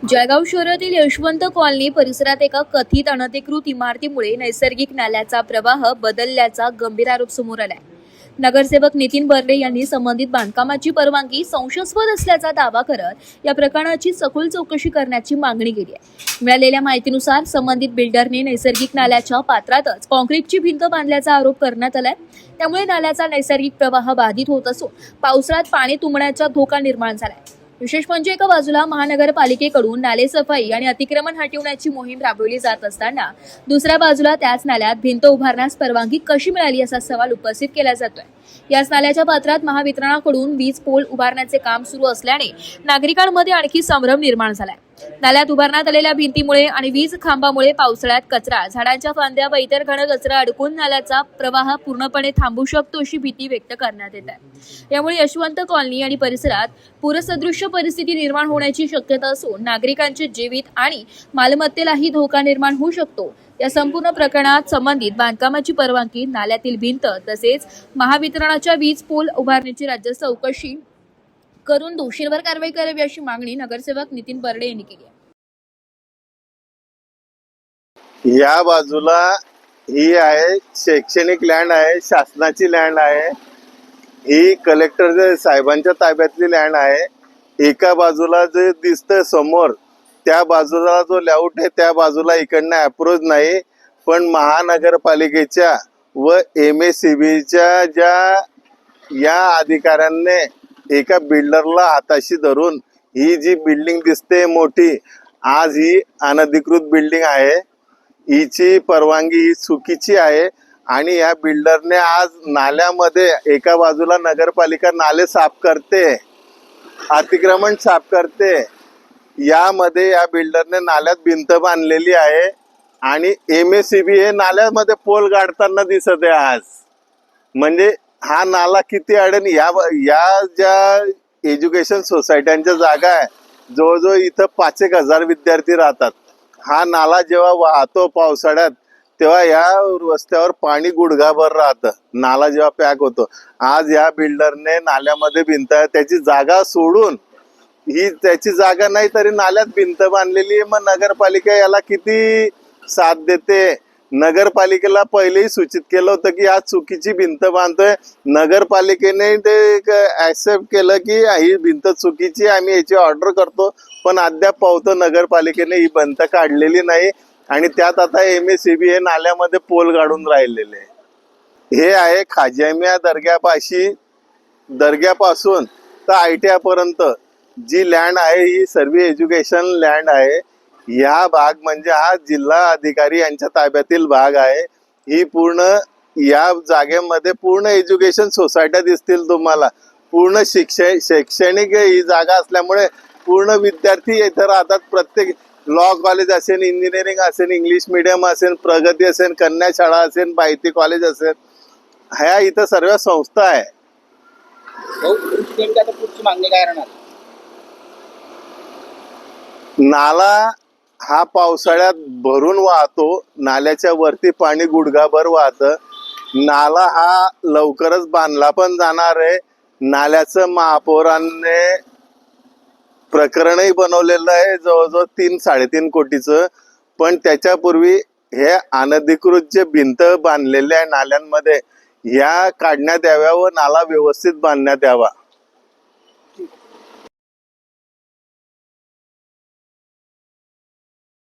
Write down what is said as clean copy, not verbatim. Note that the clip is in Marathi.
जळगाव शहरातील यशवंत कॉलनी परिसरात एका कथित अनधिकृत इमारतीमुळे नैसर्गिक नाल्याचा प्रवाह बदलल्याचा गंभीर आरोप समोर आलाय। नगरसेवक नितीन बर्डे यांनी संबंधित बांधकामाची परवानगी संशयास्पद असल्याचा दावा करत या प्रकरणाची सखोल चौकशी करण्याची मागणी केली आहे। मिळालेल्या माहितीनुसार संबंधित बिल्डरने नैसर्गिक नाल्याच्या पात्रातच काँक्रीटची भिंत बांधल्याचा आरोप करण्यात आलाय। त्यामुळे नाल्याचा नैसर्गिक प्रवाह बाधित होत असून पावसाळ्यात पाणी तुंबण्याचा धोका निर्माण झालाय। विशेष म्हणजे एका बाजूला महानगरपालिकेकडून नाले सफाई आणि अतिक्रमण हटवण्याची मोहीम राबवली जात असताना दुसऱ्या बाजूला त्याच नाल्यात भिंत उभारण्यास परवानगी कशी मिळाली असा सवाल उपस्थित केला जातोय। याच नाल्याच्या पात्रात महावितरणाकडून वीज पोल उभारण्याचे काम सुरू असल्याने नागरिकांमध्ये आणखी संभ्रम निर्माण झालाय। नाल्यात उभारण्यात आलेल्या भिंतीमुळे आणि वीज खांबामुळे पावसाळ्यात कचरा, झाडांच्या फांद्या व इतर घन कचरा अडकून नाल्याचा प्रवाह पूर्णपणे थांबू शकतो अशी भीती व्यक्त करण्यात येत आहे। यामुळे यशवंत कॉलनी आणि परिसरात पूरसदृश्य परिस्थिती निर्माण होण्याची शक्यता असून नागरिकांचे जीवित आणि मालमत्तेलाही धोका निर्माण होऊ शकतो। या संपूर्ण प्रकरणात संबंधित बांधकामाची परवानगी, नाल्यातील भिंत तसेच महावितरणाच्या वीज पोल उभारण्याची राज्य चौकशी करून दोषींवर कारवाई करावी अशी मागणी नगरसेवक नितीन बर्डे यांनी केली आहे। या बाजूला ही आहे शैक्षणिक लँड आहे, शासनाची लँड आहे। ही कलेक्टर साहेबांच्या ताब्यातली लँड आहे। एका बाजूला जे दिसतंय समोर त्या बाजूला जो लेआउट आहे त्या बाजूला इकडनं अप्रोच नाही, पण महानगरपालिकेच्या व MACBच्या ज्या या अधिकाऱ्यांनी एका बिल्डरला हाताशी धरून ही जी बिल्डिंग दिसते मोठी, आज ही अनधिकृत बिल्डिंग आहे, हिची परवानगी ही चुकीची आहे आणि या बिल्डरने आज नाल्यामध्ये एका बाजूला नगरपालिका नाले साफ करते, अतिक्रमण साफ करते, यामध्ये या बिल्डरने नाल्यात भिंत बांधलेली आहे आणि MACB हे नाल्यामध्ये पोल गाडताना दिसत आहे आज। म्हणजे हा नाला किती अडण, या ज्या एज्युकेशन सोसायट्यांच्या जागा आहे, जवळजवळ इथं 5,000 विद्यार्थी राहतात। हा नाला जेव्हा वाहतो पावसाळ्यात तेव्हा या रस्त्यावर पाणी गुडघाभर राहतं, नाला जेव्हा पॅक होतो। आज या बिल्डरने नाल्यामध्ये भिंत, त्याची जागा सोडून, ही त्याची जागा नाही तरी नाल्यात भिंत बांधलेली आहे। मग नगरपालिका याला किती साथ देते? नगरपालिकेला पहिलेही सूचित केलं होतं की आज चुकीची भिंत बांधतोय, नगरपालिकेने ते ऍक्सेप्ट केलं की ही भिंत चुकीची, आम्ही याची ऑर्डर करतो, पण अद्याप पावतो नगरपालिकेने ही भिंत काढलेली नाही आणि त्यात आता MACB हे नाल्यामध्ये पोल गाडून राहिलेले। हे आहे खाज्यामिया दर्ग्यापासून तर ITI पर्यंत जी लँड आहे ही सर्व एज्युकेशन लँड आहे। या भाग म्हणजे हा जिल्हा अधिकारी यांच्या ताब्यातील भाग आहे। ही पूर्ण या जागेमध्ये पूर्ण एज्युकेशन सोसायट्या दिसतील तुम्हाला, पूर्ण शैक्षणिक ही जागा असल्यामुळे पूर्ण विद्यार्थी इथे राहतात। प्रत्येक लॉ कॉलेज असेल, इंजिनिअरिंग असेल, इंग्लिश मीडियम असेल, प्रगती असेल, कन्या शाळा असेल, माहिती कॉलेज असेल, ह्या इथं सर्व संस्था आहे। मागणी काय राहणार? नाला हा पावसाळ्यात भरून वाहतो, नाल्याच्या वरती पाणी गुडघाभर वाहतं। नाला हा लवकरच बांधला पण जाणार आहे। नाल्याचं महापौरांनी प्रकरणही बनवलेलं आहे जवळजवळ 3-3.5 कोटीचं, पण त्याच्यापूर्वी हे अनधिकृत जे भिंत बांधलेले आहे नाल्यांमध्ये, ह्या काढण्यात याव्या व नाला व्यवस्थित बांधण्यात यावा।